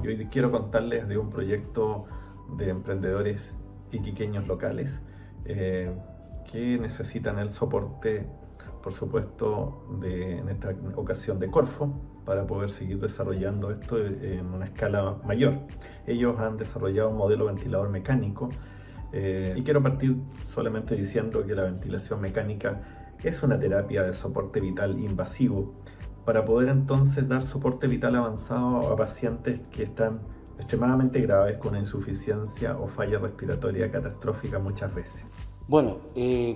Y hoy quiero contarles de un proyecto de emprendedores iquiqueños locales que necesitan el soporte, por supuesto, en esta ocasión de Corfo, para poder seguir desarrollando esto en una escala mayor. Ellos han desarrollado un modelo ventilador mecánico y quiero partir solamente diciendo que la ventilación mecánica es una terapia de soporte vital invasivo para poder entonces dar soporte vital avanzado a pacientes que están extremadamente graves con insuficiencia o falla respiratoria catastrófica muchas veces. Bueno,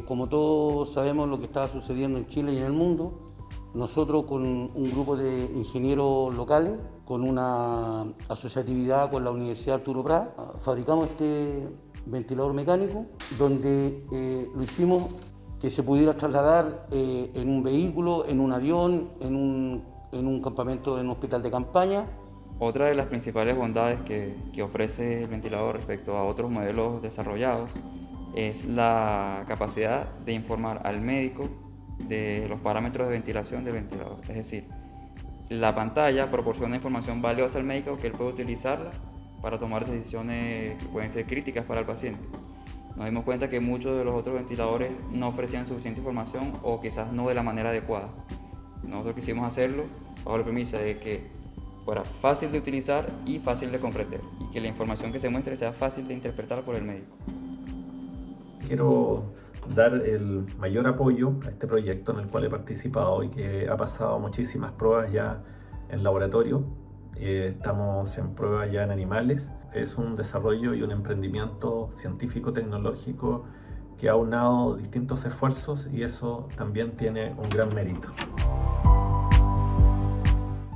como todos sabemos lo que está sucediendo en Chile y en el mundo, nosotros con un grupo de ingenieros locales, con una asociatividad con la Universidad Arturo Prat, fabricamos este ventilador mecánico, donde lo hicimos que se pudiera trasladar en un vehículo, en un avión, en un campamento, en un hospital de campaña. Otra de las principales bondades que ofrece el ventilador respecto a otros modelos desarrollados es la capacidad de informar al médico de los parámetros de ventilación del ventilador. Es decir, la pantalla proporciona información valiosa al médico que él puede utilizarla para tomar decisiones que pueden ser críticas para el paciente. Nos dimos cuenta que muchos de los otros ventiladores no ofrecían suficiente información o quizás no de la manera adecuada. Nosotros quisimos hacerlo bajo la premisa de que fuera fácil de utilizar y fácil de comprender, y que la información que se muestre sea fácil de interpretar por el médico. Quiero dar el mayor apoyo a este proyecto en el cual he participado y que ha pasado muchísimas pruebas ya en laboratorio. Estamos en pruebas ya en animales. Es un desarrollo y un emprendimiento científico-tecnológico que ha aunado distintos esfuerzos y eso también tiene un gran mérito.